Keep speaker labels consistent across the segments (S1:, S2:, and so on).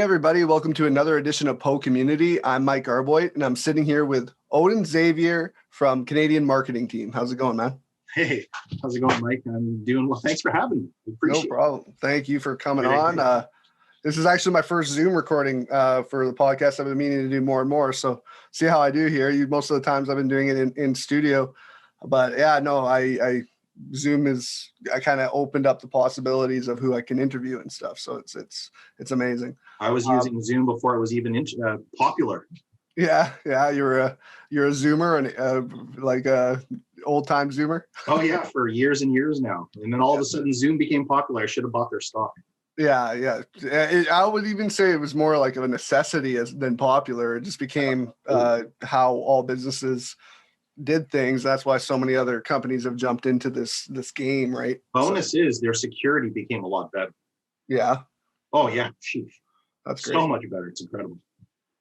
S1: Hey everybody, welcome to another edition of PoCommunity. I'm Mike Garboit, and I'm sitting here with Odin Zavier from Canadian Marketing Team. How's it going, man?
S2: Hey, how's it going, Mike? I'm doing well. Thanks for having me. Appreciate
S1: No problem. Thank you for coming
S2: Great
S1: on. This is actually my first Zoom recording for the podcast. I've been meaning to do more and more, so see how I do here. Most of the times I've been doing it in studio, but yeah, no, I Zoom I kind of opened up the possibilities of who I can interview and stuff. So it's amazing.
S2: I was using Zoom before it was even popular.
S1: Yeah, you're a Zoomer and like a old time Zoomer.
S2: Oh yeah, for years and years now. And then all of a sudden Zoom became popular. I should have bought their stock.
S1: Yeah. I would even say it was more like a necessity than popular. It just became how all businesses did things. That's why so many other companies have jumped into this game, right?
S2: Bonus is their security became a lot better.
S1: Yeah.
S2: Oh yeah, sheesh.
S1: That's great.
S2: So much better. It's incredible.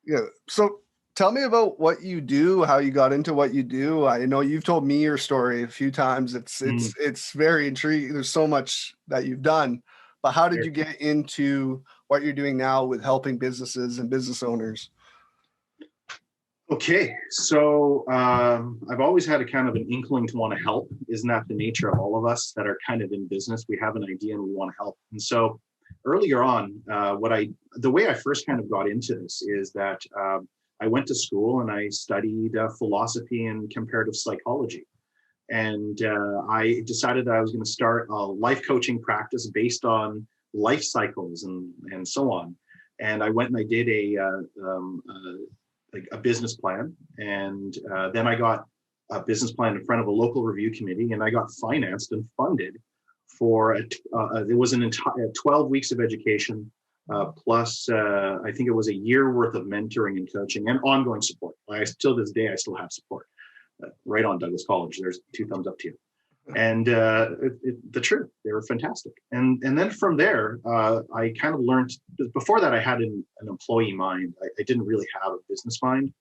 S1: Yeah. So tell me about what you do, how you got into what you do. I know you've told me your story a few times. It's very intriguing. There's so much that you've done, but how did you get into what you're doing now with helping businesses and business owners?
S2: Okay, so I've always had a kind of an inkling to want to help. Isn't that the nature of all of us that are kind of in business? We have an idea and we want to help. And so earlier on, the way I first kind of got into this is that I went to school and I studied philosophy and comparative psychology. And I decided that I was going to start a life coaching practice based on life cycles and so on. And I went and I did a business plan. And then I got a business plan in front of a local review committee, and I got financed and funded for it was an entire 12 weeks of education, plus I think it was a year worth of mentoring and coaching and ongoing support. Till this day, I still have support. Right on, Douglas College. There's 2 thumbs up to you. And the truth, they were fantastic. And then from there, I kind of learned. Before that, I had an employee mind. I didn't really have a business mind.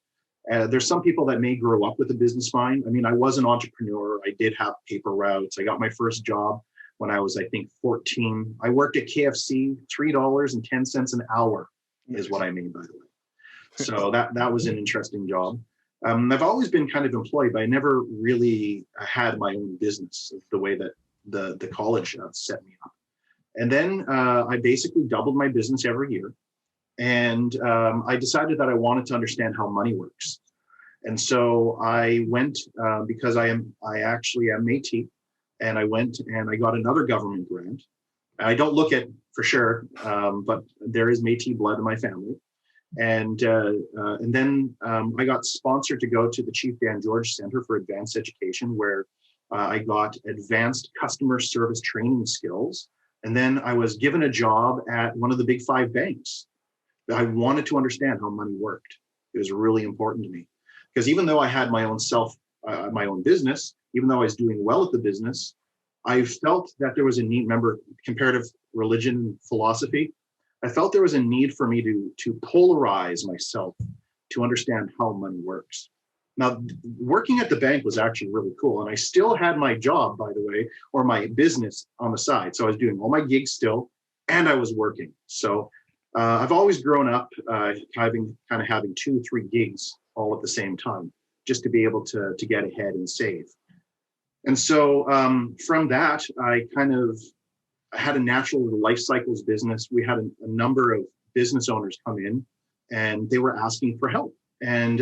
S2: There's some people that may grow up with a business mind. I mean, I was an entrepreneur. I did have paper routes. I got my first job when I was, I think, 14. I worked at KFC, $3.10 an hour is what I made, by the way. So that was an interesting job. I've always been kind of employed, but I never really had my own business the way that the college set me up. And then I basically doubled my business every year. And I decided that I wanted to understand how money works. And so I went, because I actually am Métis, and I went and I got another government grant. I don't look at for sure, but there is Métis blood in my family. And then I got sponsored to go to the Chief Dan George Center for Advanced Education, where I got advanced customer service training skills. And then I was given a job at one of the big 5 banks. I wanted to understand how money worked. It was really important to me, because even though I had my own business, even though I was doing well at the business, I felt that there was a need. Remember, comparative religion, philosophy. I felt there was a need for me to polarize myself to understand how money works. Now, working at the bank was actually really cool. And I still had my job, by the way, or my business on the side. So I was doing all my gigs still, and I was working. So I've always grown up having 2, 3 gigs all at the same time, just to be able to get ahead and save. And so from that, I had a natural life cycles business. We had a number of business owners come in, and they were asking for help. And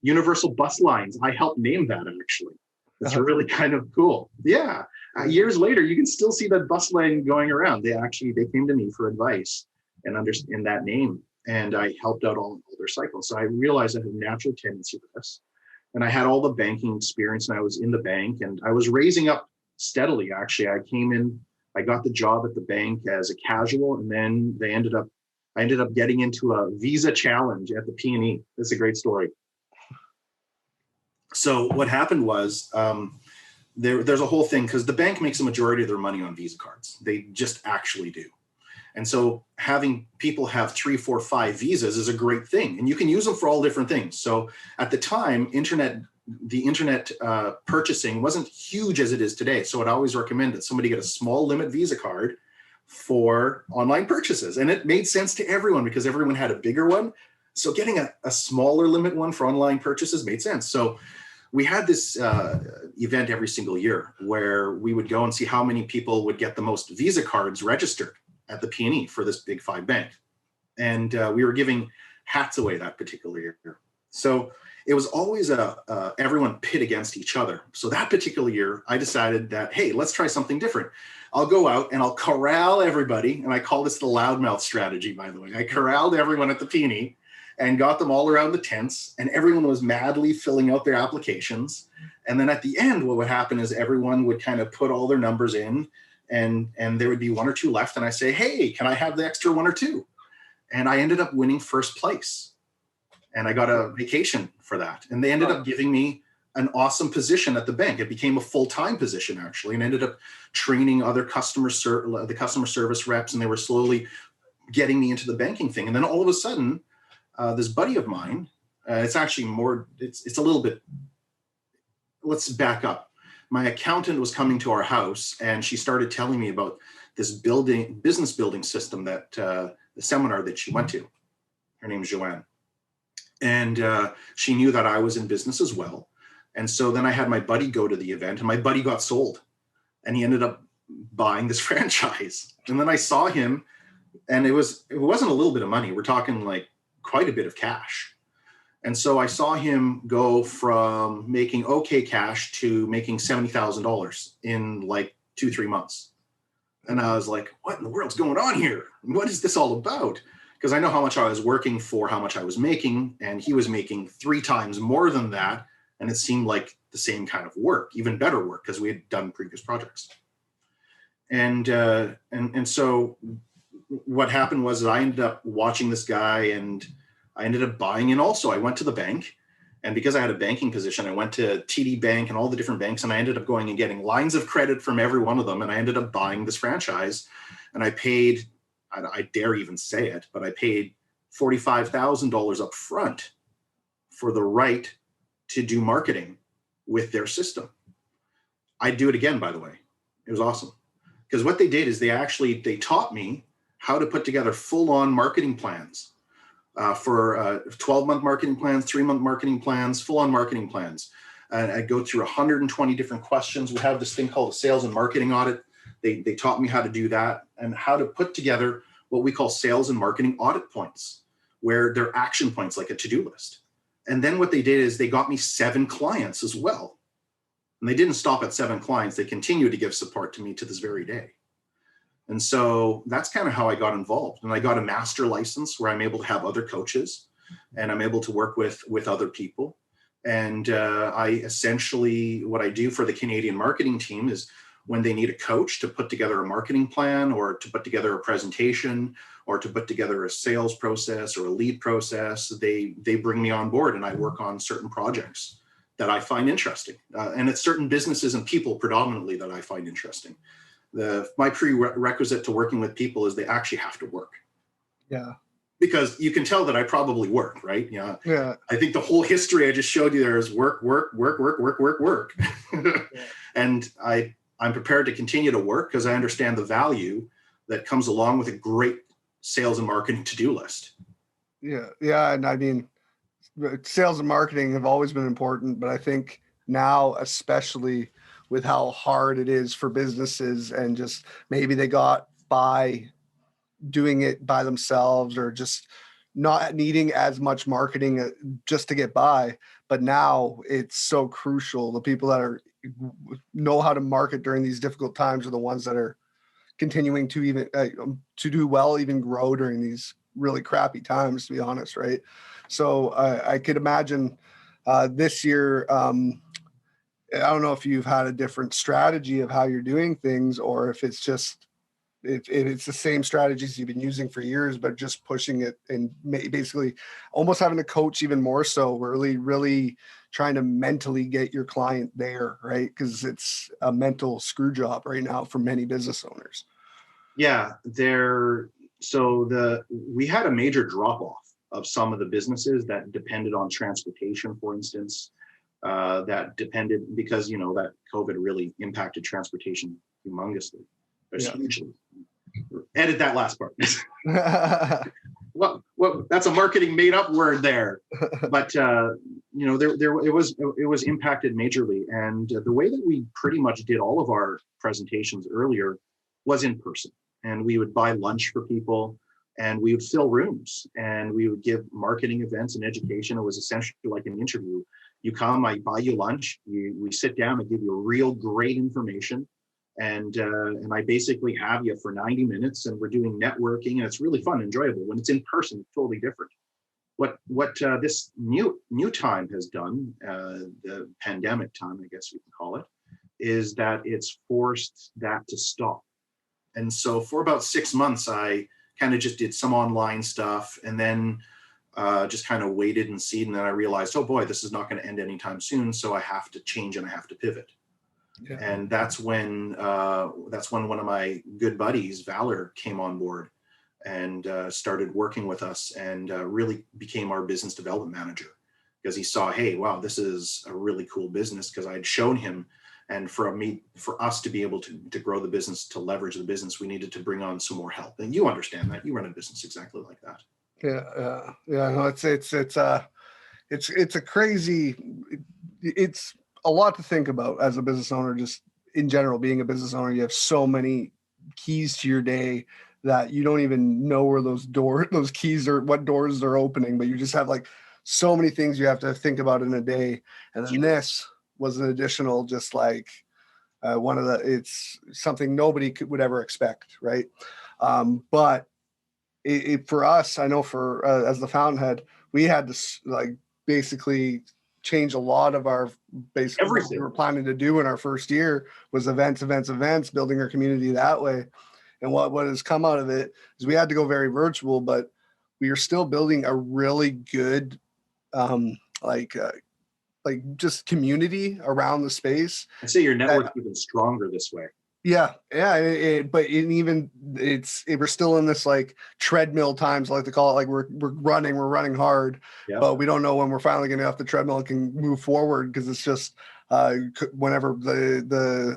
S2: Universal Bus Lines, I helped name that, actually. That's really kind of cool. Yeah. Years later, you can still see that bus line going around. They came to me for advice and understand that name. And I helped out all their cycles. So I realized I had a natural tendency for this. And I had all the banking experience, and I was in the bank, and I was raising up steadily, actually. I came in, I got the job at the bank as a casual, and then I ended up getting into a visa challenge at the P&E. That's a great story. So what happened was there's a whole thing, because the bank makes a majority of their money on Visa cards. They just actually do. And so having people have 3, 4, 5 visas is a great thing. And you can use them for all different things. So at the time, the internet purchasing wasn't huge as it is today. So I'd always recommend that somebody get a small limit Visa card, for online purchases. And it made sense to everyone because everyone had a bigger one. So getting a smaller limit one for online purchases made sense. So we had this event every single year where we would go and see how many people would get the most Visa cards registered at the P&E for this Big Five bank. And we were giving hats away that particular year. So it was always everyone pit against each other. So that particular year, I decided that, hey, let's try something different. I'll go out and I'll corral everybody. And I call this the Loudmouth Strategy, by the way. I corralled everyone at the P&E and got them all around the tents, and everyone was madly filling out their applications. And then at the end, what would happen is everyone would kind of put all their numbers in, and there would be one or two left. And I say, hey, can I have the extra one or two? And I ended up winning first place. And I got a vacation for that. And they ended up giving me an awesome position at the bank. It became a full-time position, actually, and ended up training other the customer service reps, and they were slowly getting me into the banking thing. And then all of a sudden, this buddy of mine, it's actually more, it's a little bit, let's back up. My accountant was coming to our house, and she started telling me about this business building system that the seminar that she went to. Her name's Joanne. And she knew that I was in business as well. And so then I had my buddy go to the event, and my buddy got sold, and he ended up buying this franchise. And then I saw him, and it wasn't a little bit of money. We're talking like quite a bit of cash. And so I saw him go from making okay cash to making $70,000 in like 2-3 months. And I was like, what in the world's going on here? What is this all about? Because I know how much I was working for, how much I was making, and he was making 3 times more than that. And it seemed like the same kind of work, even better work, because we had done previous projects. And so what happened was that I ended up watching this guy, and I ended up buying in also. I went to the bank, and because I had a banking position, I went to TD Bank and all the different banks, and I ended up going and getting lines of credit from every one of them. And I ended up buying this franchise, and I paid, I dare even say it, but I paid $45,000 up front for the right to do marketing with their system. I'd do it again, by the way. It was awesome. Because what they did is they taught me how to put together full-on marketing plans for 12-month marketing plans, 3-month marketing plans, full-on marketing plans. And I go through 120 different questions. We have this thing called a sales and marketing audit. They taught me how to do that and how to put together what we call sales and marketing audit points, where they're action points like a to-do list. And then what they did is they got me 7 clients as well. And they didn't stop at 7 clients. They continue to give support to me to this very day. And so that's kind of how I got involved. And I got a master license where I'm able to have other coaches and I'm able to work with other people. And I essentially, what I do for the Canadian marketing team is when they need a coach to put together a marketing plan or to put together a presentation or to put together a sales process or a lead process, they bring me on board and I work on certain projects that I find interesting. And it's certain businesses and people predominantly that I find interesting. My prerequisite to working with people is they actually have to work.
S1: Yeah. Because
S2: you can tell that I probably work, right?
S1: Yeah.
S2: I think the whole history I just showed you there is work. Yeah. And I'm prepared to continue to work because I understand the value that comes along with a great sales and marketing to-do list.
S1: Yeah. Yeah. And I mean, sales and marketing have always been important, but I think now, especially with how hard it is for businesses and just maybe they got by doing it by themselves or just not needing as much marketing just to get by. But now it's so crucial. The people that know how to market during these difficult times are the ones that are continuing to even to do well, even grow during these really crappy times, to be honest. Right. So I could imagine this year, I don't know if you've had a different strategy of how you're doing things, or if it's just, if it's the same strategies you've been using for years, but just pushing it and basically almost having to coach even more so, really trying to mentally get your client there, right? Because it's a mental screw job right now for many business owners.
S2: Yeah, we had a major drop off of some of the businesses that depended on transportation, for instance, that depended because, that COVID really impacted transportation humongously, hugely. Edit that last part. Well, that's a marketing made up word there, but it was impacted majorly, and the way that we pretty much did all of our presentations earlier was in person, and we would buy lunch for people, and we would fill rooms, and we would give marketing events and education. It was essentially like an interview. You come, I buy you lunch, we sit down, I give you real great information. And I basically have you for 90 minutes, and we're doing networking, and it's really fun, enjoyable. When it's in person, it's totally different. What this new time has done, the pandemic time, I guess we can call it, is that it's forced that to stop. And so for about 6 months, I kind of just did some online stuff, and then just kind of waited and see. And then I realized, oh boy, this is not going to end anytime soon. So I have to change and I have to pivot. Yeah. And that's when one of my good buddies, Valor, came on board and started working with us, and really became our business development manager, because he saw, hey, wow, this is a really cool business, because I'd shown him, and for us to be able to grow the business, to leverage the business, we needed to bring on some more help. And you understand that, you run a business exactly like that.
S1: Yeah. No, it's a crazy, it's a lot to think about as a business owner. Just in general, being a business owner, you have so many keys to your day that you don't even know where those keys are, what doors they're opening, but you just have like so many things you have to think about in a day. And then this was an additional, just like it's something nobody would ever expect. Right. But for us, I know as the Fountainhead, we had to like basically change a lot of our basically what we were planning to do in our first year was events, building our community that way. And what has come out of it is we had to go very virtual, but we are still building a really good like just community around the space.
S2: I'd say your network's even stronger this way.
S1: Yeah. But we're still in this like treadmill times, I like to call it. Like we're running hard, but we don't know when we're finally going to get off the treadmill and can move forward, because it's just whenever the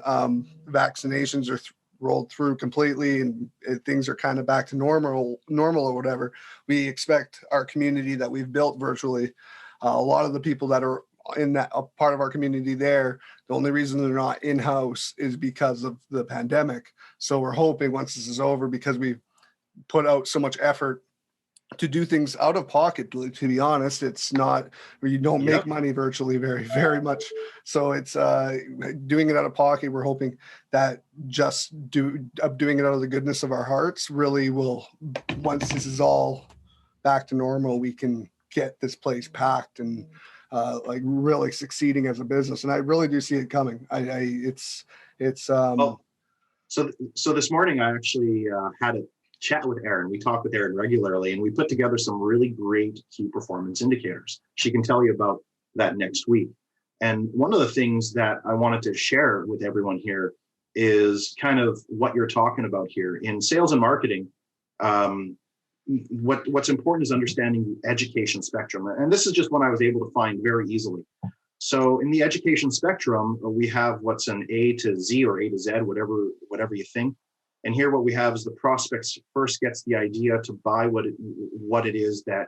S1: vaccinations are rolled through completely and things are kind of back to normal or whatever, we expect our community that we've built virtually. A lot of the people that are in that part of our community there, the only reason they're not in-house is because of the pandemic. So we're hoping once this is over, because we've put out so much effort to do things out of pocket, to be honest, it's not where you don't make money virtually very, very much. So it's doing it out of pocket. We're hoping that just doing it out of the goodness of our hearts really will, once this is all back to normal, we can get this place packed and like really succeeding as a business. And I really do see it coming.
S2: So this morning I actually had a chat with Erin. We talk with Erin regularly, and we put together some really great key performance indicators. She can tell you about that next week. And one of the things that I wanted to share with everyone here is kind of what you're talking about here in sales and marketing. What's important is understanding the education spectrum. And this is just one I was able to find very easily. So in the education spectrum, we have what's an A to Z or A to Z, whatever you think. And here what we have is the prospects first gets the idea to buy what it is that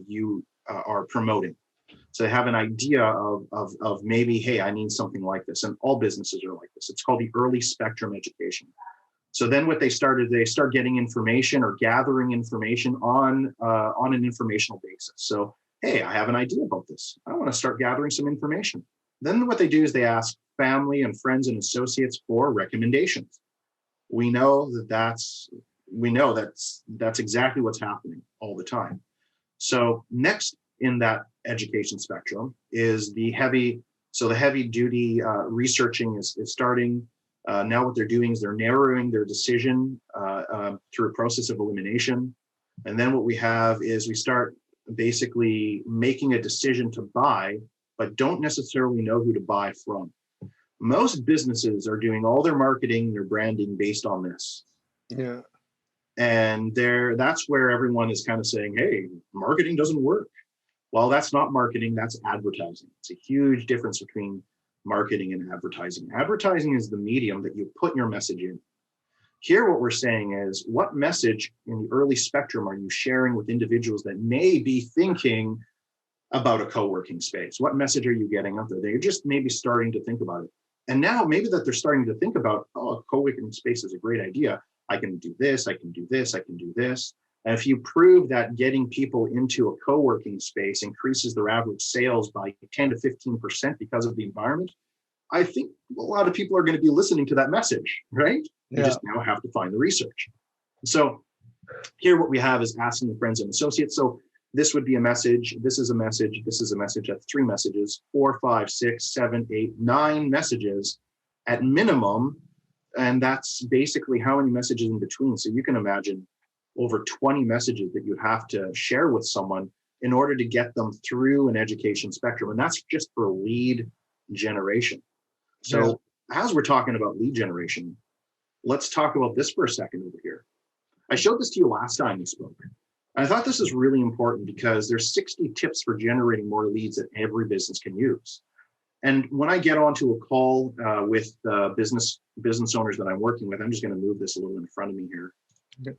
S2: you are promoting. So they have an idea of maybe, hey, I need something like this. And all businesses are like this. It's called the early spectrum education. So then what they start getting information or gathering information on an informational basis. So, hey, I have an idea about this. I want to start gathering some information. Then what they do is they ask family and friends and associates for recommendations. We know that's exactly what's happening all the time. So next in that education spectrum is the heavy duty researching is starting. Now what they're doing is they're narrowing their decision through a process of elimination. And then what we have is we start basically making a decision to buy, but don't necessarily know who to buy from. Most businesses are doing all their marketing, their branding based on this.
S1: Yeah.
S2: And that's where everyone is kind of saying, hey, marketing doesn't work. Well, that's not marketing, that's advertising. It's a huge difference between marketing and advertising. Advertising is the medium that you put your message in. Here, what we're saying is, what message in the early spectrum are you sharing with individuals that may be thinking about a co-working space? What message are you getting out there? They're just maybe starting to think about it. And now maybe that they're starting to think about, oh, a co-working space is a great idea. I can do this, I can do this, I can do this. And if you prove that getting people into a co-working space increases their average sales by 10 to 15% because of the environment, I think a lot of people are going to be listening to that message, right? You just now have to find the research. So here what we have is asking the friends and associates. So this would be a message. This is a message. This is a message. That's 3 messages, 4, 5, 6, 7, 8, 9 messages at minimum. And that's basically how many messages in between. So you can imagine over 20 messages that you have to share with someone in order to get them through an education spectrum. And that's just for lead generation. So as we're talking about lead generation, let's talk about this for a second over here. I showed this to you last time we spoke. And I thought this is really important because there's 60 tips for generating more leads that every business can use. And when I get onto a call with business owners that I'm working with, I'm just going to move this a little in front of me here. Okay.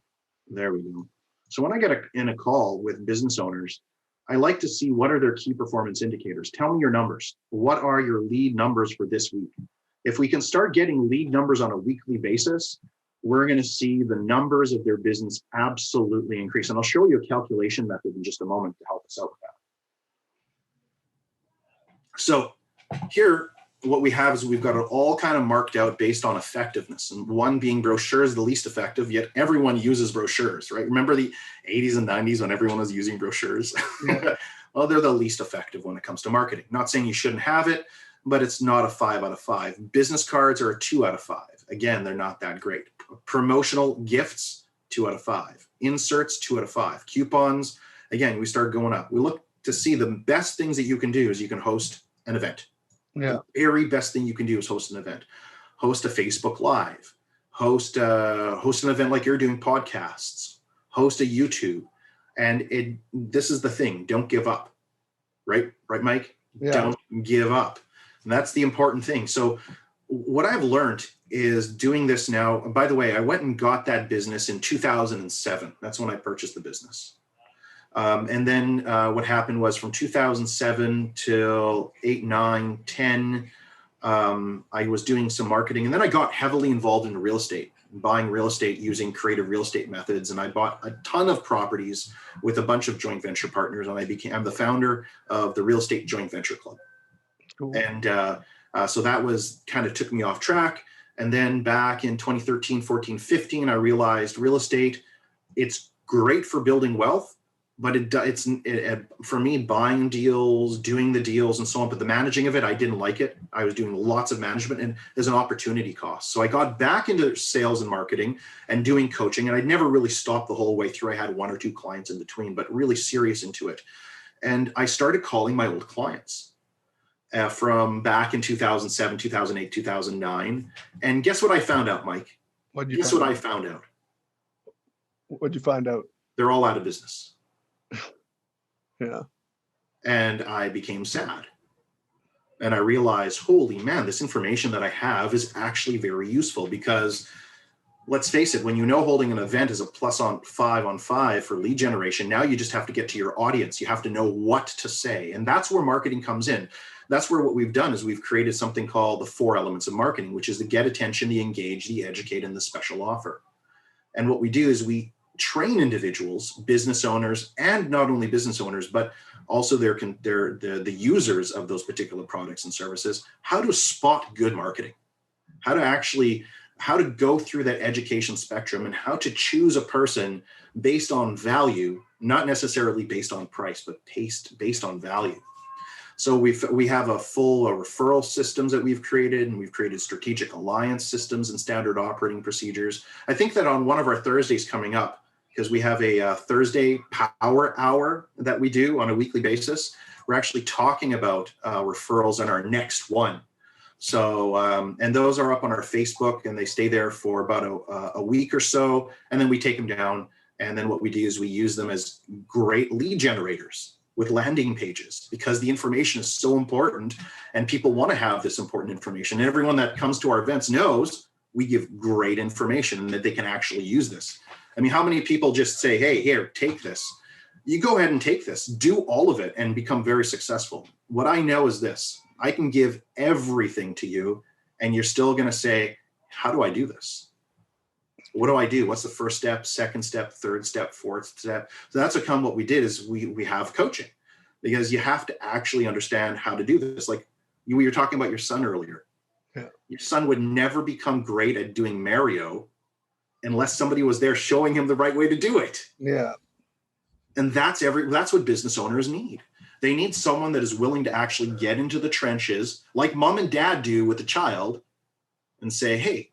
S2: There we go. So when I get in a call with business owners, I like to see what are their key performance indicators. Tell me your numbers. What are your lead numbers for this week? If we can start getting lead numbers on a weekly basis, we're going to see the numbers of their business absolutely increase. And I'll show you a calculation method in just a moment to help us out with that. So here, what we have is we've got it all kind of marked out based on effectiveness. And one being brochures, the least effective, yet everyone uses brochures, right? Remember the 80s and 90s when everyone was using brochures? Yeah. Well, they're the least effective when it comes to marketing. Not saying you shouldn't have it, but it's not a 5 out of 5. Business cards are a 2 out of 5. Again, they're not that great. Promotional gifts, 2 out of 5. Inserts, 2 out of 5. Coupons, again, we start going up. We look to see the best things that you can do is you can host an event. Yeah. The very best thing you can do is host an event. Host a Facebook Live. Host an event like you're doing, podcasts. Host a YouTube. And this is the thing. Don't give up. Right, Mike? Yeah. Don't give up. And that's the important thing. So what I've learned is doing this now. By the way, I went and got that business in 2007. That's when I purchased the business. And then what happened was from 2007 till 8, 9, 10, I was doing some marketing. And then I got heavily involved in real estate, buying real estate using creative real estate methods. And I bought a ton of properties with a bunch of joint venture partners. And I'm the founder of the Real Estate Joint Venture Club. Cool. And so that was kind of took me off track. And then back in 2013, 14, 15, I realized real estate, it's great for building wealth. But it's for me, buying deals, doing the deals and so on, but the managing of it, I didn't like it. I was doing lots of management and there's an opportunity cost. So I got back into sales and marketing and doing coaching, and I'd never really stopped the whole way through. I had 1 or 2 clients in between, but really serious into it. And I started calling my old clients from back in 2007, 2008, 2009. And guess what I found out, Mike? Guess what I found out?
S1: What'd you find out?
S2: They're all out of business.
S1: Yeah.
S2: And I became sad. And I realized, holy man, this information that I have is actually very useful because let's face it, when you know holding an event is a plus on 5 for lead generation, now you just have to get to your audience. You have to know what to say. And that's where marketing comes in. That's where what we've done is we've created something called the 4 elements of marketing, which is the get attention, the engage, the educate, and the special offer. And what we do is we train individuals, business owners, and not only business owners, but also the users of those particular products and services, how to spot good marketing, how to go through that education spectrum and how to choose a person based on value, not necessarily based on price, but based on value. So we have a full referral systems that we've created, and we've created strategic alliance systems and standard operating procedures. I think that on one of our Thursdays coming up, because we have a Thursday power hour that we do on a weekly basis, we're actually talking about referrals in our next one. So, and those are up on our Facebook, and they stay there for about a week or so, and then we take them down. And then what we do is we use them as great lead generators with landing pages, because the information is so important and people want to have this important information. And everyone that comes to our events knows We give great information and that they can actually use this. I mean, how many people just say, hey, here, take this. You go ahead and take this, do all of it and become very successful. What I know is this: I can give everything to you and you're still going to say, how do I do this? What do I do? What's the first step, second step, third step, fourth step? So that's what we did is we have coaching, because you have to actually understand how to do this. Like you were talking about your son earlier.
S1: Yeah.
S2: Your son would never become great at doing Mario unless somebody was there showing him the right way to do it.
S1: Yeah.
S2: And that's what business owners need. They need someone that is willing to actually get into the trenches like mom and dad do with the child and say, hey,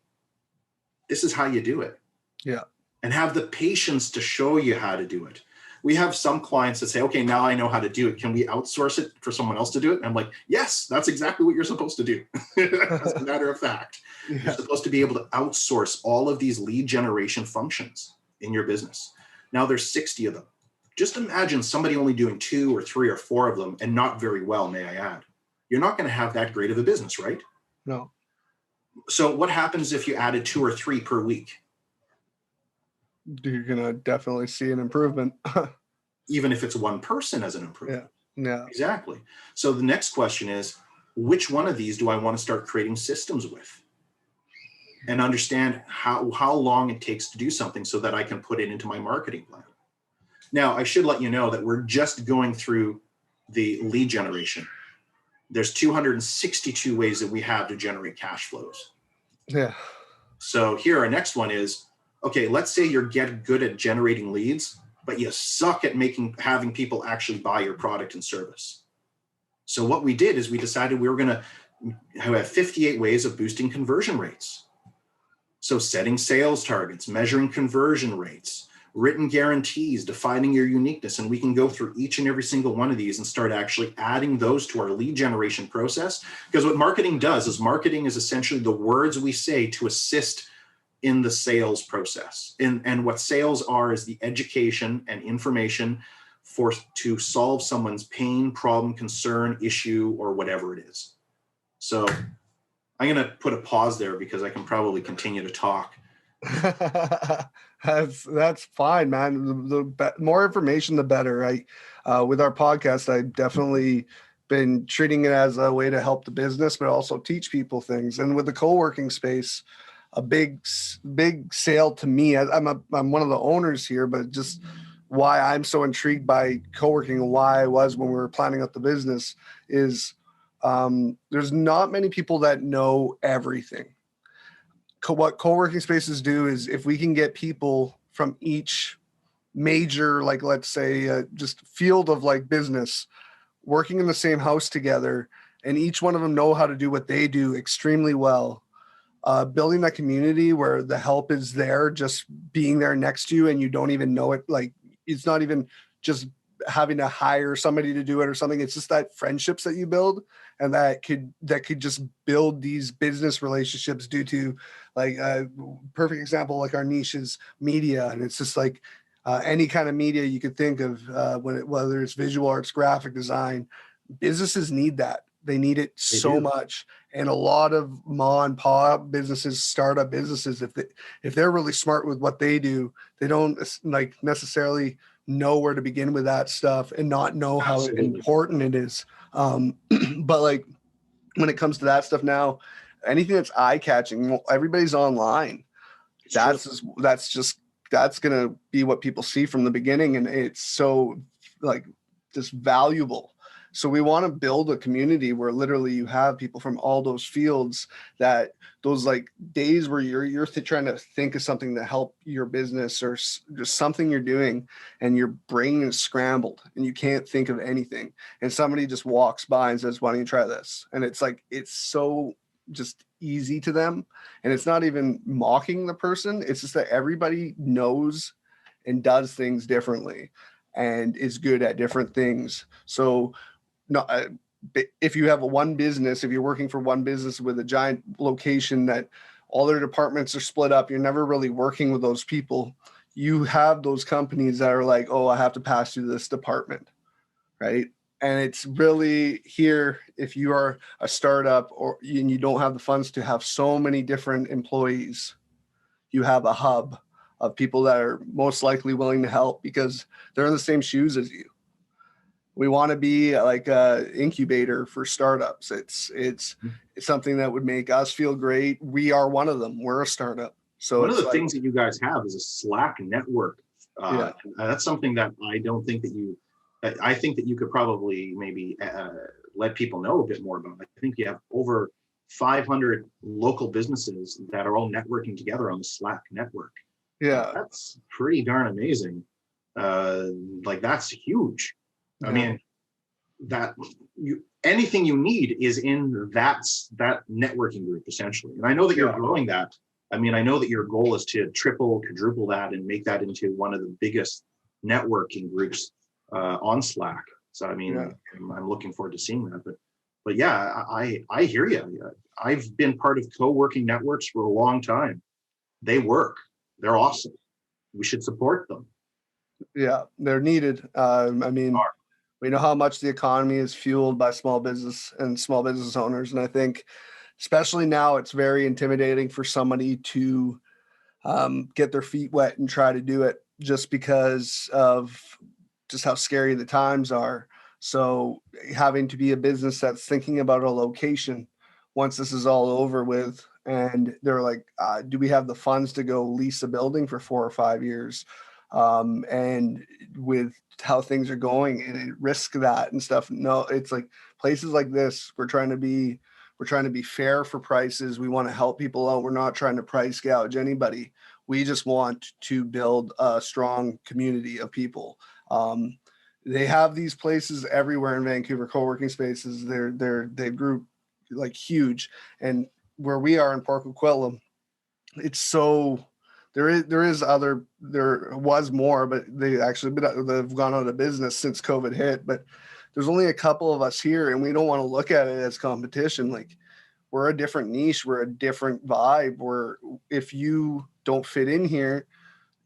S2: this is how you do it.
S1: Yeah.
S2: And have the patience to show you how to do it. We have some clients that say, okay, now I know how to do it. Can we outsource it for someone else to do it? And I'm like, yes, that's exactly what you're supposed to do. As a matter of fact, you're supposed to be able to outsource all of these lead generation functions in your business. Now there's 60 of them. Just imagine somebody only doing 2 or 3 or 4 of them, and not very well, may I add. You're not going to have that great of a business, right?
S1: No.
S2: So what happens if you added 2 or 3 per week?
S1: You're going to definitely see an improvement.
S2: Even if it's one person as an improvement.
S1: Yeah.
S2: Exactly. So the next question is, which one of these do I want to start creating systems with? And understand how long it takes to do something so that I can put it into my marketing plan. Now, I should let you know that we're just going through the lead generation. There's 262 ways that we have to generate cash flows.
S1: Yeah.
S2: So here, our next one is, okay, let's say you're good at generating leads, but you suck at having people actually buy your product and service. So what we did is we decided we were going to have 58 ways of boosting conversion rates. So setting sales targets, measuring conversion rates, written guarantees, defining your uniqueness. And we can go through each and every single one of these and start actually adding those to our lead generation process. Because what marketing does is marketing is essentially the words we say to assist in the sales process. And what sales are is the education and information to solve someone's pain, problem, concern, issue, or whatever it is. So I'm going to put a pause there because I can probably continue to talk.
S1: That's fine, man. The more information, the better. Right? With our podcast, I've definitely been treating it as a way to help the business, but also teach people things. And with the co-working space, a big sale to me. I'm one of the owners here, but just why I'm so intrigued by co-working and why I was when we were planning out the business is there's not many people that know everything. What co-working spaces do is if we can get people from each major, like let's say just field of like business working in the same house together, and each one of them know how to do what they do extremely well, building that community where the help is there, just being there next to you and you don't even know it. Like it's not even just having to hire somebody to do it or something. It's just that friendships that you build, and that could just build these business relationships due to like a perfect example, like our niche is media. And it's just like any kind of media you could think of, whether it's visual arts, graphic design, businesses need that. They need it so much. And a lot of mom and pop businesses, startup businesses, if they're really smart with what they do, they don't like necessarily know where to begin with that stuff and not know how important it is. But like when it comes to that stuff now, anything that's eye catching, everybody's online. That's going to be what people see from the beginning. And it's so like just valuable. So we want to build a community where literally you have people from all those fields, that those like days where you're trying to think of something to help your business or just something you're doing and your brain is scrambled and you can't think of anything. And somebody just walks by and says, why don't you try this? And it's like, it's so just easy to them. And it's not even mocking the person. It's just that everybody knows and does things differently and is good at different things. So no, if you have one business, if you're working for one business with a giant location that all their departments are split up, you're never really working with those people. You have those companies that are like, oh, I have to pass through this department, right? And it's really here, if you are a startup and you don't have the funds to have so many different employees, you have a hub of people that are most likely willing to help because they're in the same shoes as you. We want to be like a incubator for startups. It's something that would make us feel great. We are one of them. We're a startup. So
S2: one of the things that you guys have is a Slack network. That's something that I don't think that you, I think that you could probably maybe let people know a bit more about. I think you have over 500 local businesses that are all networking together on the Slack network.
S1: Yeah.
S2: That's pretty darn amazing. Like that's huge. I mean, that anything you need is in that networking group essentially. And I know that you're growing that. I mean, I know that your goal is to triple, quadruple that and make that into one of the biggest networking groups on Slack. So I mean, I'm looking forward to seeing that. But yeah, I hear you. I've been part of co-working networks for a long time. They work. They're awesome. We should support them.
S1: Yeah, they're needed. I mean, we know how much the economy is fueled by small business and small business owners. And I think especially now it's very intimidating for somebody to get their feet wet and try to do it just because of just how scary the times are. So having to be a business that's thinking about a location once this is all over with, and they're like, do we have the funds to go lease a building for 4 or 5 years? And with how things are going and risk that and stuff. No, it's like places like this, we're trying to be fair for prices. We want to help people out. We're not trying to price gouge anybody. We just want to build a strong community of people. They have these places everywhere in Vancouver, co-working spaces. They grew like huge. And where we are in Port Coquitlam, it's so there was more, but they've gone out of business since COVID hit. But there's only a couple of us here, and we don't want to look at it as competition. Like, we're a different niche, we're a different vibe. If you don't fit in here,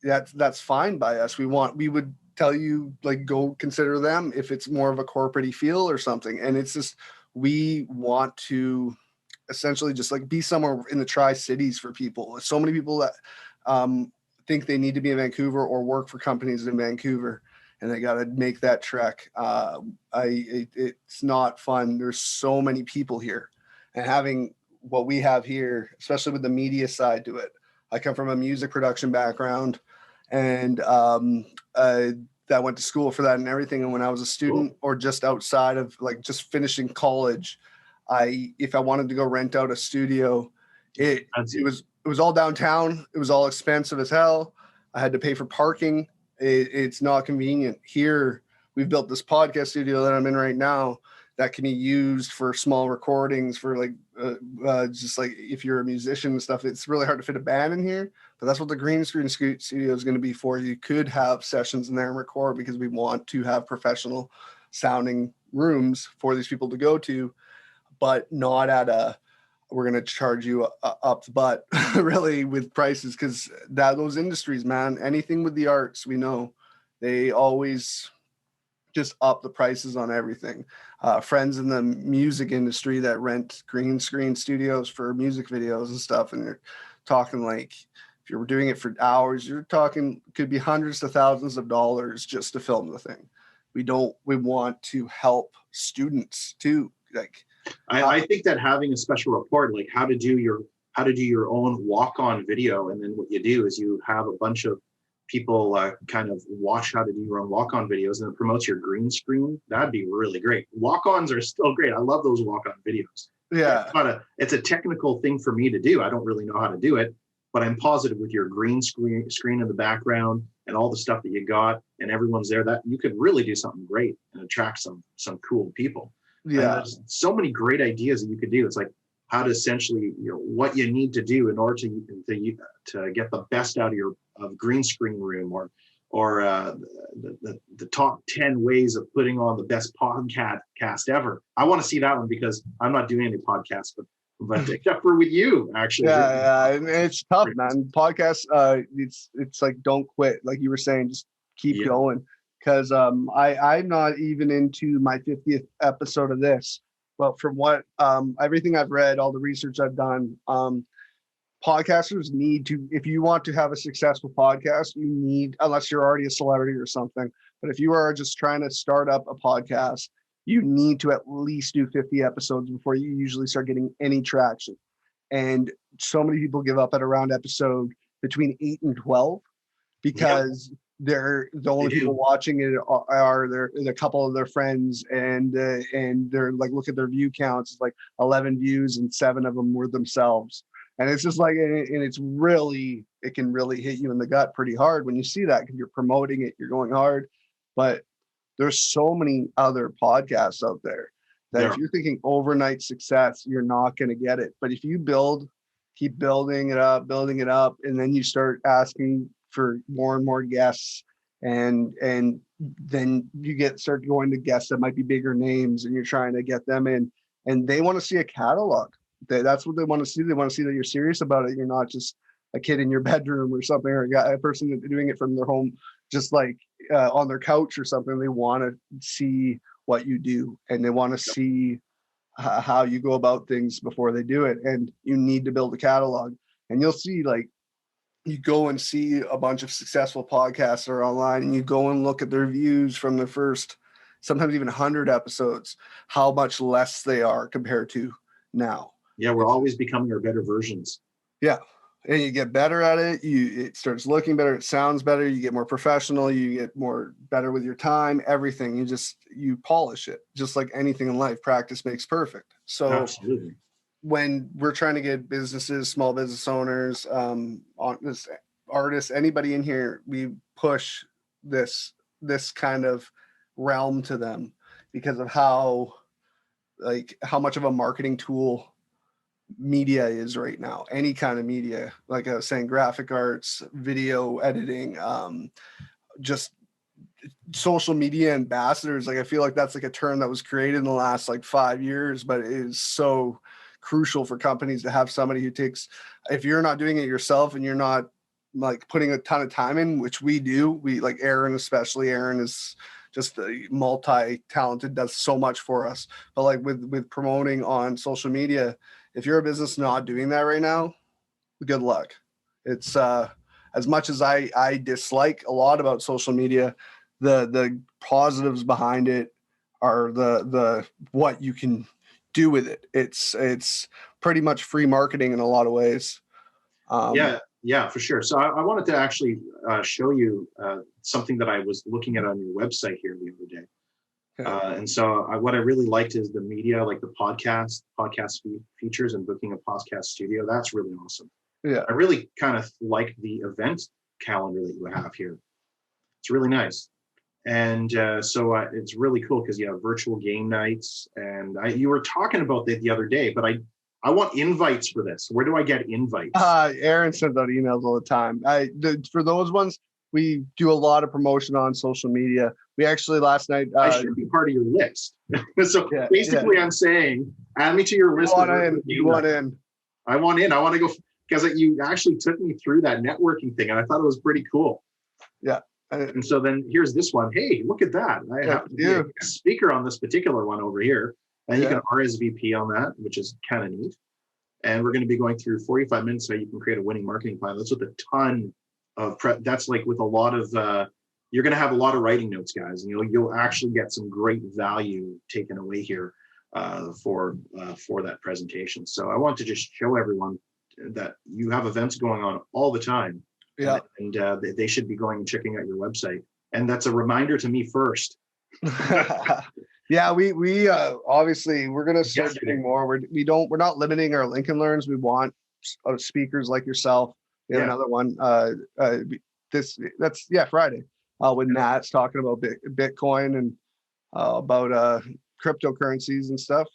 S1: that's fine by us. We would tell you, like, go consider them if it's more of a corporate-y feel or something. And it's just, we want to essentially just like be somewhere in the Tri-Cities for people. There's so many people that think they need to be in Vancouver or work for companies in Vancouver, and they got to make that trek. It's not fun. There's so many people here, and having what we have here, especially with the media side to it. I come from a music production background, and I went to school for that and everything. And when I was a student or just outside of like just finishing college, if I wanted to go rent out a studio, it was all downtown. It was all expensive as hell. I had to pay for parking. It's not convenient. Here, we've built this podcast studio that I'm in right now that can be used for small recordings for like just like if you're a musician and stuff. It's really hard to fit a band in here, but that's what the green screen studio is going to be for. You could have sessions in there and record because we want to have professional sounding rooms for these people to go to, but not at we're going to charge you up the butt really with prices, because those industries, man, anything with the arts, we know they always just up the prices on everything. Friends in the music industry that rent green screen studios for music videos and stuff, and they're talking like, if you're doing it for hours, you're talking could be hundreds of thousands of dollars just to film the thing. We want to help students too. Like,
S2: I think that having a special report, like how to do your own walk-on video, and then what you do is you have a bunch of people kind of watch how to do your own walk-on videos, and it promotes your green screen. That'd be really great. Walk-ons are still great. I love those walk-on videos.
S1: Yeah,
S2: it's a technical thing for me to do. I don't really know how to do it, but I'm positive with your green screen in the background and all the stuff that you got, and everyone's there, that you could really do something great and attract some cool people.
S1: Yeah,
S2: there's so many great ideas that you could do. It's like how to essentially, what you need to do in order to get the best out of your green screen room, or the top 10 ways of putting on the best podcast ever. I want to see that one because I'm not doing any podcasts, but except for with you, actually.
S1: Yeah, and it's tough, man. Podcasts, it's like, don't quit. Like you were saying, just keep going, because I'm not even into my 50th episode of this, but from what everything I've read, all the research I've done, podcasters need to, if you want to have a successful podcast, you need, unless you're already a celebrity or something, but if you are just trying to start up a podcast, you need to at least do 50 episodes before you usually start getting any traction. And so many people give up at around episode between 8 and 12 because they're the only people watching it are their a couple of their friends, and they're like, look at their view counts, it's like 11 views and 7 of them were themselves. And it's just like, and it's really, it can really hit you in the gut pretty hard when you see that, because you're promoting it, you're going hard. But there's so many other podcasts out there that if you're thinking overnight success, you're not going to get it. But if you keep building it up, and then you start asking for more and more guests, and then you start going to guests that might be bigger names, and you're trying to get them in, and they want to see a catalog. That's what they want to see. They want to see that you're serious about it. You're not just a kid in your bedroom or something, or a person doing it from their home, just like on their couch or something. They want to see what you do, and they want to see how you go about things before they do it. And you need to build a catalog. And you'll see, like, you go and see a bunch of successful podcasts are online, and you go and look at their views from the first, sometimes even 100 episodes, how much less they are compared to now.
S2: Yeah, we're always becoming our better versions.
S1: Yeah. And you get better at it. It starts looking better. It sounds better. You get more professional. You get more better with your time, everything. You polish it, just like anything in life. Practice makes perfect. So
S2: absolutely,
S1: when we're trying to get businesses, small business owners, artists, anybody in here, we push this kind of realm to them because of how much of a marketing tool media is right now. Any kind of media, like I was saying, graphic arts, video editing, just social media ambassadors. Like, I feel like that's like a term that was created in the last like 5 years, but it is so crucial for companies to have somebody who takes, if you're not doing it yourself and you're not like putting a ton of time in, which we do, we like Aaron, especially Aaron is just multi-talented, does so much for us. But like with promoting on social media, if you're a business not doing that right now, good luck. It's as much as I dislike a lot about social media, the positives behind it are the what you can do with it. It's pretty much free marketing in a lot of ways.
S2: Yeah, for sure. So I wanted to actually show you something that I was looking at on your website here the other day. Okay. And so what I really liked is the media, like the podcast features and booking a podcast studio. That's really awesome.
S1: Yeah.
S2: I really kind of like the event calendar that you have here. It's really nice. And so it's really cool because you have virtual game nights. And you were talking about that the other day, but I want invites for this. Where do I get invites?
S1: Aaron sends out emails all the time. For those ones, we do a lot of promotion on social media. We actually last night.
S2: I should be part of your list. So basically, I'm saying, add me to your list.
S1: You want in?
S2: I want in. I want to go, because you actually took me through that networking thing, and I thought it was pretty cool.
S1: Yeah.
S2: And so then here's this one. Hey, look at that. I have to be a speaker on this particular one over here. And you can RSVP on that, which is kind of neat. And we're going to be going through 45 minutes so you can create a winning marketing plan. That's with a ton of prep. That's like with a lot of, you're going to have a lot of writing notes, guys, and you'll actually get some great value taken away here for that presentation. So I want to just show everyone that you have events going on all the time.
S1: Yeah.
S2: And they should be going and checking out your website. And that's a reminder to me first.
S1: Yeah, we obviously we're gonna start doing more. We're not limiting our Lincoln Learns. We want speakers like yourself. We have another one. That's Friday. When Matt's talking about Bitcoin and about cryptocurrencies and stuff.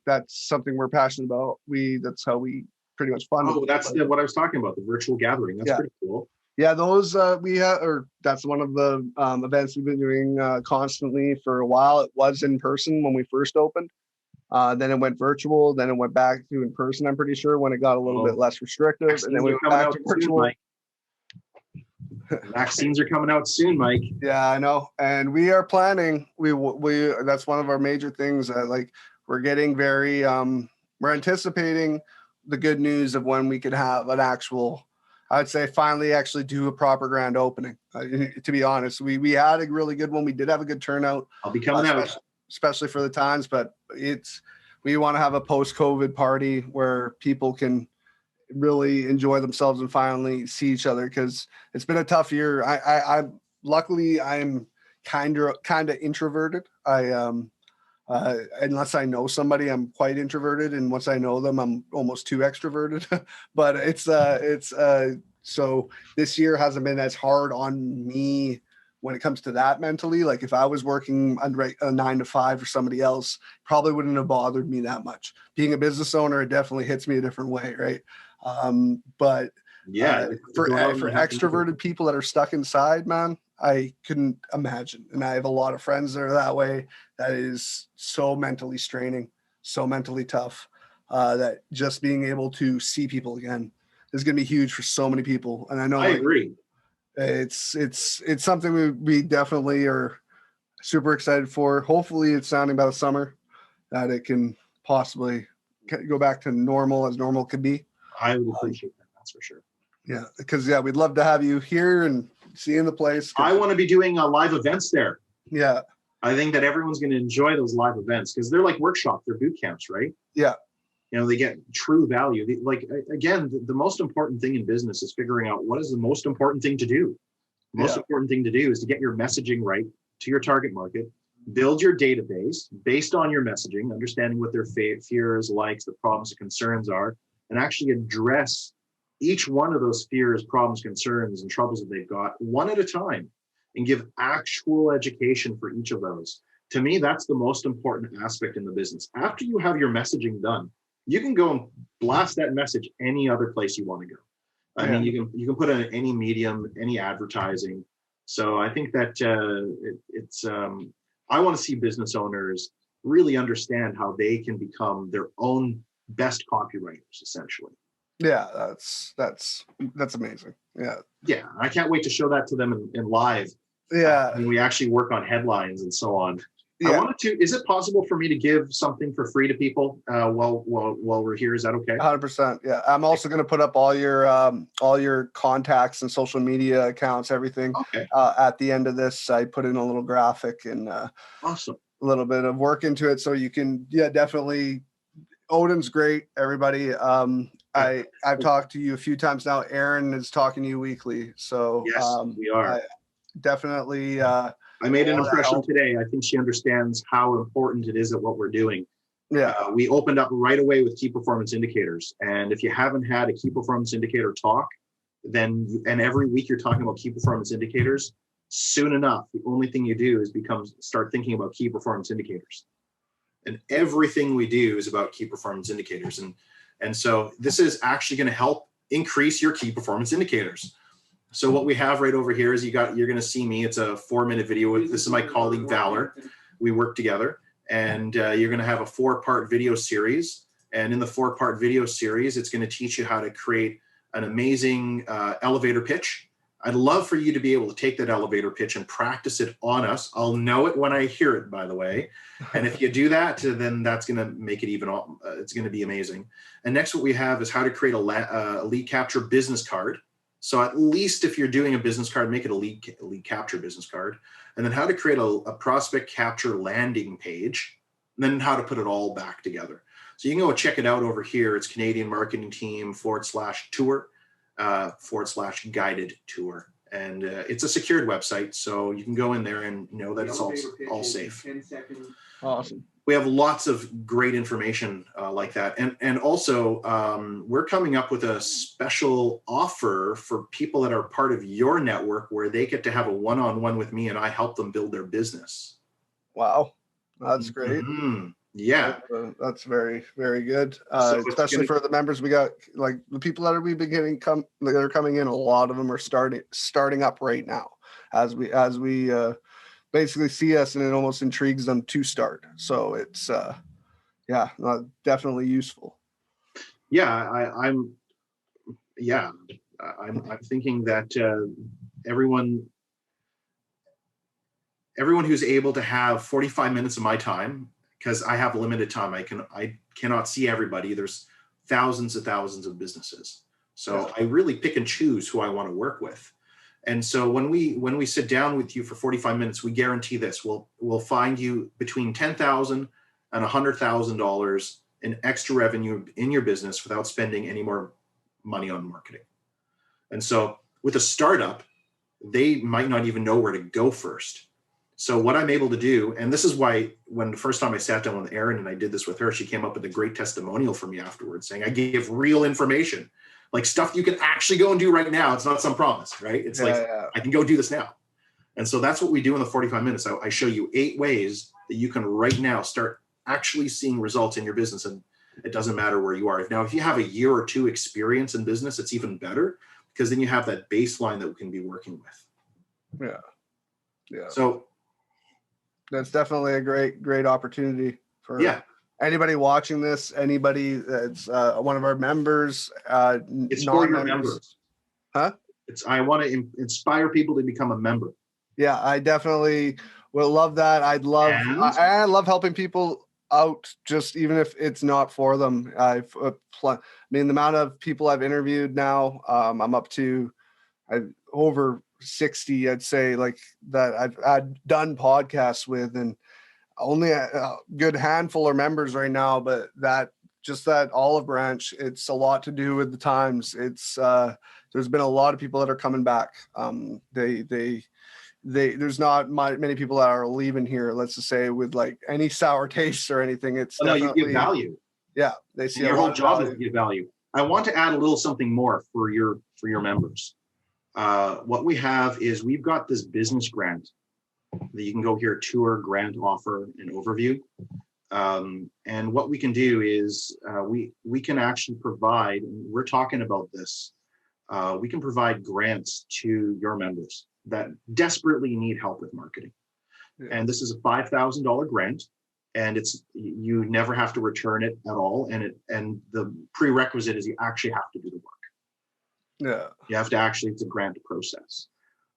S1: That's something we're passionate about. That's how we pretty much fund.
S2: Oh, that's what I was talking about, the virtual gathering. That's pretty cool.
S1: Yeah, those we have, or that's one of the events we've been doing constantly for a while. It was in person when we first opened. Then it went virtual. Then it went back to in person, I'm pretty sure, when it got a little bit less restrictive. And then we went back to virtual.
S2: Vaccines are coming out soon, Mike.
S1: Yeah, I know. And we are planning, we that's one of our major things. Like we're getting very, we're anticipating the good news of when we could have an actual, I'd say finally actually do a proper grand opening. To be honest, we had a really good one. We did have a good turnout.
S2: I'll be coming out.
S1: Especially for the times, but we want to have a post-COVID party where people can really enjoy themselves and finally see each other, because it's been a tough year. I luckily I'm kind of introverted. Unless I know somebody, I'm quite introverted, and once I know them, I'm almost too extroverted. But so this year hasn't been as hard on me when it comes to that mentally. Like if I was working under a 9 to 5 for somebody else, probably wouldn't have bothered me that much. Being a business owner, it definitely hits me a different way, right? But
S2: yeah,
S1: for extroverted people that are stuck inside, man, I couldn't imagine. And I have a lot of friends that are that way. That is so mentally straining, so mentally tough, that just being able to see people again is going to be huge for so many people. And I know
S2: I agree.
S1: It's something we definitely are super excited for. Hopefully it's sounding about summer that it can possibly go back to normal as normal could be.
S2: I would appreciate that. That's for sure.
S1: Yeah, because we'd love to have you here and seeing the place.
S2: I want to be doing live events there.
S1: Yeah,
S2: I think that everyone's going to enjoy those live events because they're like workshops, they're boot camps, right?
S1: Yeah.
S2: They get true value. Like, again, the most important thing in business is figuring out what is the most important thing to do. The most important thing to do is to get your messaging right to your target market, build your database based on your messaging, understanding what their fears, likes, the problems, the concerns are, and actually address each one of those fears, problems, concerns, and troubles that they've got one at a time, and give actual education for each of those. To me, that's the most important aspect in the business. After you have your messaging done, you can go and blast that message any other place you want to go. I mean, you can put it in any medium, any advertising. So I think that I want to see business owners really understand how they can become their own best copywriters, essentially.
S1: Yeah, that's amazing.
S2: Yeah, I can't wait to show that to them in live.
S1: Yeah,
S2: when we actually work on headlines and so on. I wanted to. Is it possible for me to give something for free to people while we're here? Is that okay?
S1: 100%. Yeah, I'm also going to put up all your contacts and social media accounts, everything.
S2: Okay.
S1: At the end of this, I put in a little graphic and
S2: awesome.
S1: A little bit of work into it, so you can definitely. Odin's great, everybody. I've talked to you a few times now. Aaron is talking to you weekly, so
S2: yes, we are.
S1: Definitely.
S2: I made an impression today. I think she understands how important it is at what we're doing.
S1: Yeah.
S2: We opened up right away with key performance indicators. And if you haven't had a key performance indicator talk, and every week you're talking about key performance indicators, soon enough, the only thing you do is start thinking about key performance indicators. And everything we do is about key performance indicators. And so this is actually going to help increase your key performance indicators. So what we have right over here is you're going to see me. It's a 4-minute video. This is my colleague, Valor. We work together, and you're going to have a 4-part video series. And in the 4-part video series, it's going to teach you how to create an amazing elevator pitch. I'd love for you to be able to take that elevator pitch and practice it on us. I'll know it when I hear it, by the way. And if you do that, then that's going to make it even, it's going to be amazing. And next, what we have is how to create a lead capture business card. So at least if you're doing a business card, make it a lead capture business card. And then how to create a prospect capture landing page, and then how to put it all back together. So you can go check it out over here. It's Canadian Marketing Team /tour. /guided tour, and it's a secured website, so you can go in there and know that it's all safe.
S1: Awesome.
S2: We have lots of great information like that, and also we're coming up with a special offer for people that are part of your network, where they get to have a one-on-one with me, and I help them build their business.
S1: Wow, that's great.
S2: Mm-hmm. Yeah,
S1: that's very, very good. Especially for the members we got, like the people that we've been getting that are coming in. A lot of them are starting up right now as we basically see us, and it almost intrigues them to start. So it's definitely useful.
S2: Yeah, I'm thinking that everyone who's able to have 45 minutes of my time, because I have limited time. I cannot see everybody. There's thousands and thousands of businesses. So I really pick and choose who I want to work with. And so when we sit down with you for 45 minutes, we guarantee this. We'll find you between $10,000 and $100,000 in extra revenue in your business without spending any more money on marketing. And so with a startup, they might not even know where to go first. So what I'm able to do, and this is why when the first time I sat down with Erin and I did this with her, she came up with a great testimonial for me afterwards saying, I give real information, like stuff you can actually go and do right now. It's not some promise, right? It's I can go do this now. And so that's what we do in the 45 minutes. I show you 8 ways that you can right now start actually seeing results in your business. And it doesn't matter where you are. Now, if you have a year or 2 experience in business, it's even better because then you have that baseline that we can be working with.
S1: Yeah.
S2: So
S1: that's definitely a great opportunity for anybody watching this, anybody that's one of our members.
S2: It's for your members.
S1: Huh?
S2: I want to inspire people to become a member.
S1: Yeah, I definitely will love that. I love helping people out, just even if it's not for them. I mean, the amount of people I've interviewed now, I'm up to over 60, I'd say, like that I've done podcasts with, and only a good handful are members right now. But that olive branch, it's a lot to do with the times. It's there's been a lot of people that are coming back. There's not many people that are leaving here, let's just say, with like any sour taste or anything. It's
S2: you give value.
S1: Yeah, they see
S2: your whole job is to give value. I want to add a little something more for your members. What we have is we've got this business grant that you can go here, tour, grant, offer, and overview. And what we can do is we can actually provide, and we're talking about this, we can provide grants to your members that desperately need help with marketing. Yeah. And this is a $5,000 grant, and you never have to return it at all. And the prerequisite is you actually have to do the work.
S1: Yeah.
S2: You have to it's a grant process.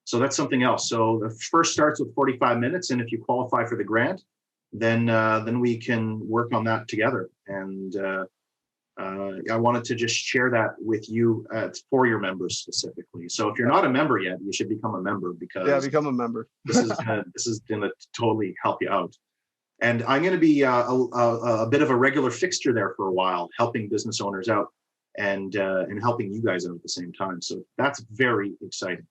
S2: So that's something else. So the first starts with 45 minutes. And if you qualify for the grant, then we can work on that together. And I wanted to just share that with you for your members specifically. So if you're not a member yet, you should become a member, because
S1: become a member.
S2: this is going to totally help you out. And I'm going to be a bit of a regular fixture there for a while, helping business owners out and helping you guys out at the same time. So that's very exciting.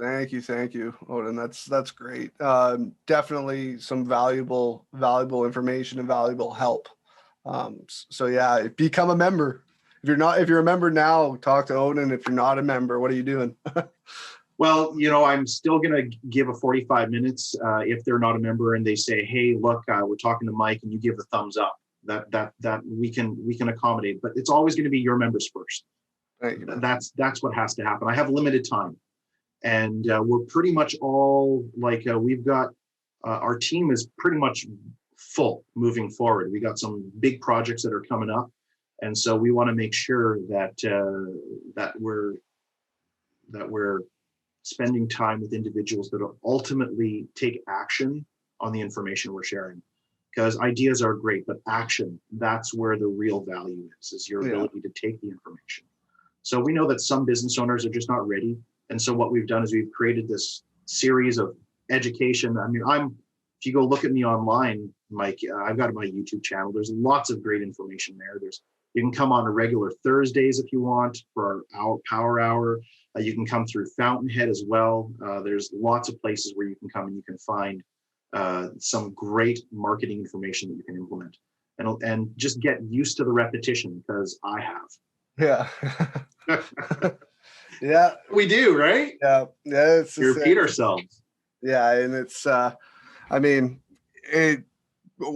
S1: Thank you, Odin. That's great. Definitely some valuable information and valuable help. So yeah, become a member. If you're a member now, talk to Odin. If you're not a member, what are you doing?
S2: Well, I'm still going to give a 45 minutes if they're not a member and they say, hey, look, we're talking to Mike, and you give the thumbs up. That we can accommodate, but it's always going to be your members first.
S1: Thank you.
S2: That's what has to happen. I have limited time, and we're pretty much all we've got our team is pretty much full moving forward. We got some big projects that are coming up, and so we want to make sure that we're spending time with individuals that will ultimately take action on the information we're sharing. Because ideas are great, but action, that's where the real value is your ability to take the information. So we know that some business owners are just not ready. And so what we've done is we've created this series of education. I mean, if you go look at me online, Mike, I've got my YouTube channel. There's lots of great information there. You can come on a regular Thursdays if you want for our Power Hour. You can come through Fountainhead as well. There's lots of places where you can come and you can find some great marketing information that you can implement, and just get used to the repetition, because I have.
S1: Yeah. Yeah,
S2: we do, right?
S1: Yeah.
S2: We repeat ourselves.
S1: Yeah, and it's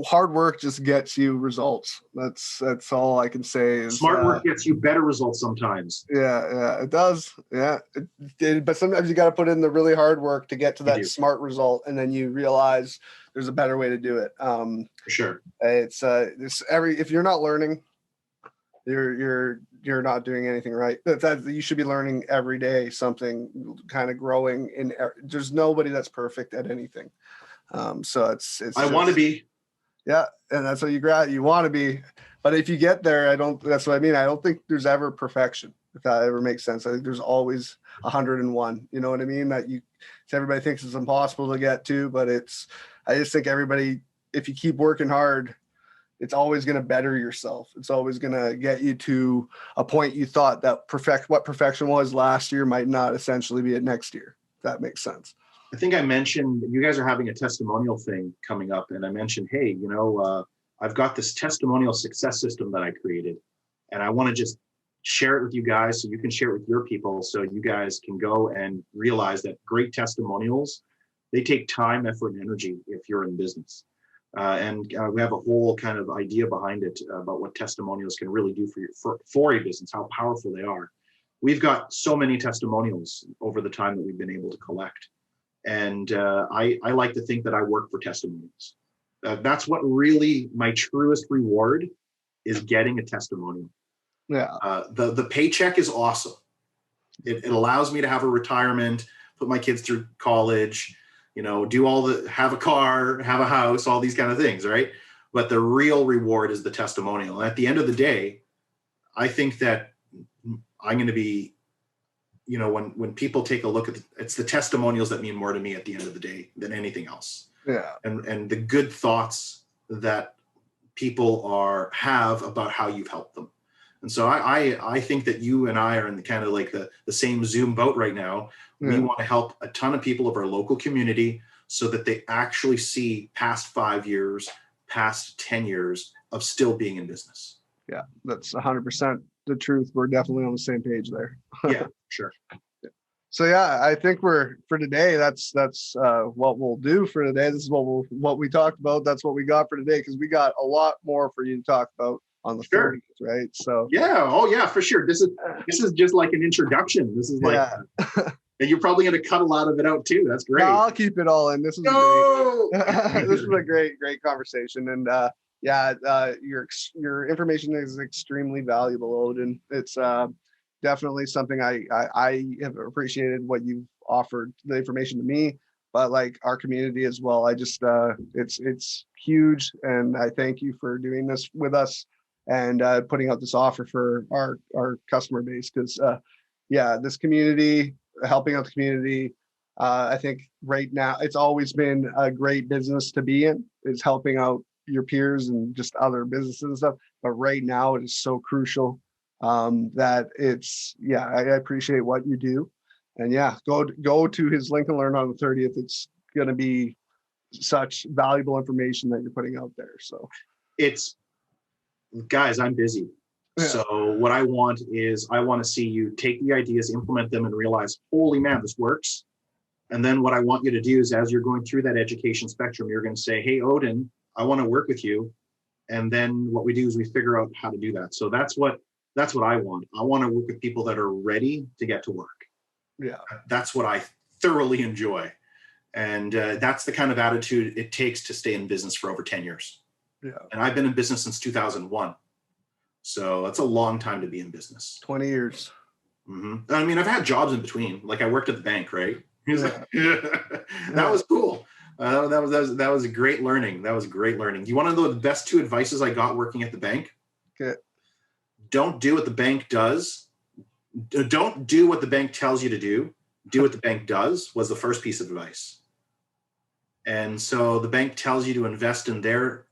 S1: hard work just gets you results. That's all I can say.
S2: Smart work gets you better results sometimes.
S1: Yeah, it does. Yeah, but sometimes you got to put in the really hard work to get to that smart result, and then you realize there's a better way to do it.
S2: For sure.
S1: If you're not learning, you're not doing anything right. That you should be learning every day something, kind of growing in. There's nobody that's perfect at anything. So it's
S2: I want to be.
S1: Yeah, and that's what you want to be. But if you get there, that's what I mean. I don't think there's ever perfection, if that ever makes sense. I think there's always 101. You know what I mean? Everybody thinks it's impossible to get to, but I just think everybody, if you keep working hard, it's always going to better yourself. It's always going to get you to a point you thought that what perfection was last year might not essentially be it next year. If that makes sense.
S2: I think I mentioned you guys are having a testimonial thing coming up, and I mentioned, hey, I've got this testimonial success system that I created, and I want to just share it with you guys so you can share it with your people, so you guys can go and realize that great testimonials, they take time, effort, and energy if you're in business. And we have a whole kind of idea behind it about what testimonials can really do for a business, how powerful they are. We've got so many testimonials over the time that we've been able to collect. And I like to think that I work for testimonials. That's what really my truest reward is, getting a testimonial.
S1: Yeah.
S2: The paycheck is awesome. It allows me to have a retirement, put my kids through college, have a car, have a house, all these kind of things, right? But the real reward is the testimonial. And at the end of the day, I think that I'm going to be, when people take a look at it's the testimonials that mean more to me at the end of the day than anything else.
S1: Yeah.
S2: And the good thoughts that people have about how you've helped them. And so I think that you and I are in the kind of like the same Zoom boat right now. Yeah. We want to help a ton of people of our local community so that they actually see past 5 years, past 10 years of still being in business.
S1: Yeah, that's 100% the truth. We're definitely on the same page there.
S2: Yeah, sure.
S1: So yeah, I think for today, that's what we'll do for today. This is what we talked about. That's what we got for today, because we got a lot more for you to talk about on the 30th, right? So
S2: yeah, oh yeah, for sure. This is just like an introduction. This is like, and you're probably going to cut a lot of it out too. That's great.
S1: No, I'll keep it all in. This is great. This is a great conversation, and your information is extremely valuable, Odin. It's definitely something I have appreciated what you've offered, the information to me, but like our community as well. I just it's huge, and I thank you for doing this with us and putting out this offer for our customer base, because this community, helping out the community, I think right now it's always been a great business to be in, is helping out your peers and just other businesses and stuff. But right now it is so crucial that I appreciate what you do. And go to his link and learn on the 30th. It's going to be such valuable information that you're putting out there. So
S2: guys, I'm busy. Yeah. So what I want to see you take the ideas, implement them, and realize, holy man, this works. And then what I want you to do is, as you're going through that education spectrum, you're going to say, hey, Odin, I want to work with you. And then what we do is we figure out how to do that. So that's what I want. I want to work with people that are ready to get to work.
S1: Yeah.
S2: That's what I thoroughly enjoy. And that's the kind of attitude it takes to stay in business for over 10 years.
S1: Yeah.
S2: And I've been in business since 2001. So that's a long time to be in business.
S1: 20 years.
S2: Mm-hmm. I mean, I've had jobs in between. Like I worked at the bank, right?
S1: Yeah.
S2: That was cool. That was a great learning. That was great learning. You want to know the best 2 advices I got working at the bank?
S1: Okay.
S2: Don't do what the bank does. Don't do what the bank tells you to do. Do what the bank does was the first piece of advice. And so the bank tells you to invest in their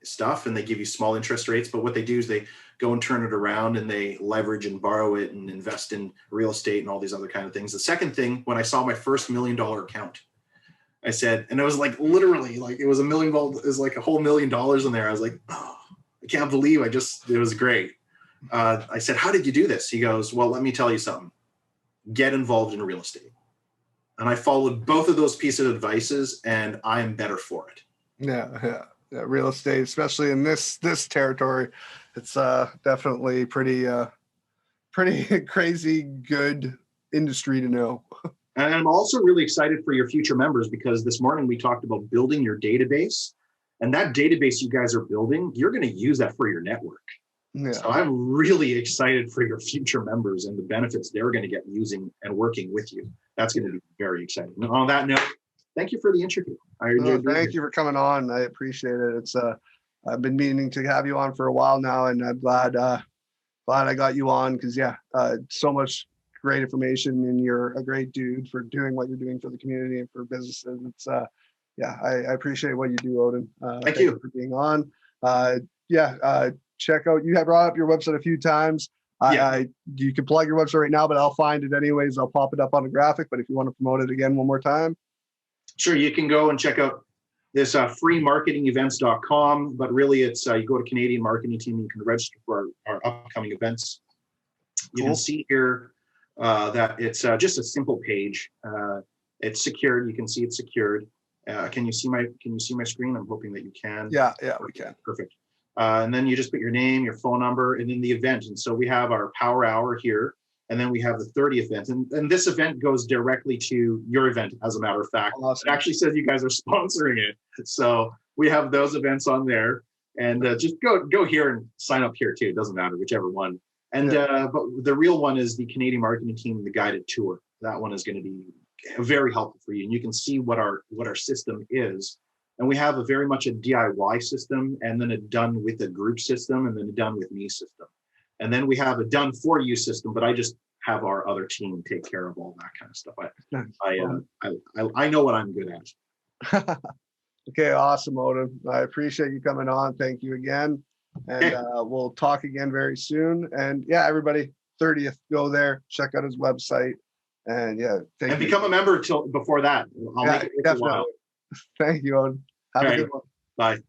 S2: stuff, and they give you small interest rates. But what they do is they go and turn it around, and they leverage and borrow it and invest in real estate and all these other kind of things. The second thing, when I saw my first $1 million account, I said, and it was like literally like it was $1 million, it was like a whole $1 million in there. I was like, oh, I can't believe it was great. I said, how did you do this? He goes, well, let me tell you something. Get involved in real estate. And I followed both of those pieces of advices, and I'm better for it.
S1: Yeah. Real estate, especially in this territory, it's definitely pretty crazy good industry to know.
S2: And I'm also really excited for your future members, because this morning we talked about building your database And that database you guys are building, you're going to use that for your network.
S1: Yeah.
S2: So I'm really excited for your future members and the benefits they're going to get using and working with you. That's going to be very exciting. And on that note, thank you for the interview. I enjoyed
S1: thank you for coming on. I appreciate it. It's I've been meaning to have you on for a while now, and I'm glad I got you on, because so much great information, and you're a great dude for doing what you're doing for the community and for businesses. It's I appreciate what you do, Odin.
S2: Thank you
S1: for being on. Check out, you have brought up your website a few times. You can plug your website right now, but I'll find it anyways. I'll pop it up on the graphic, but if you want to promote it again one more time.
S2: Sure, you can go and check out this freemarketingevents.com, but really it's you go to Canadian Marketing Team, you can register for our upcoming events. You can see here that it's just a simple page. It's secured. You can see it's secured. Can you see my screen? I'm hoping that you can.
S1: Yeah, we can.
S2: Perfect. And then you just put your name, your phone number, and then the event. And so we have our power hour here, and then we have the 30th event. And this event goes directly to your event, as a matter of fact.
S1: Awesome.
S2: It actually says you guys are sponsoring it. So we have those events on there. And just go here and sign up here too. It doesn't matter, whichever one. And but the real one is the Canadian Marketing Team, the guided tour. That one is going to be very helpful for you. And you can see what our system is. And we have very much a DIY system, and then a done with a group system, and then a done with me system. And then we have a done for you system, but I just have our other team take care of all that kind of stuff. I know what I'm good at.
S1: Okay, awesome, Odin. I appreciate you coming on. Thank you again. And we'll talk again very soon. And everybody, 30th, go there, check out his website. And thank you.
S2: Become a member till before that. I'll make it a while.
S1: Thank you, Odin. Have a good one.
S2: Bye.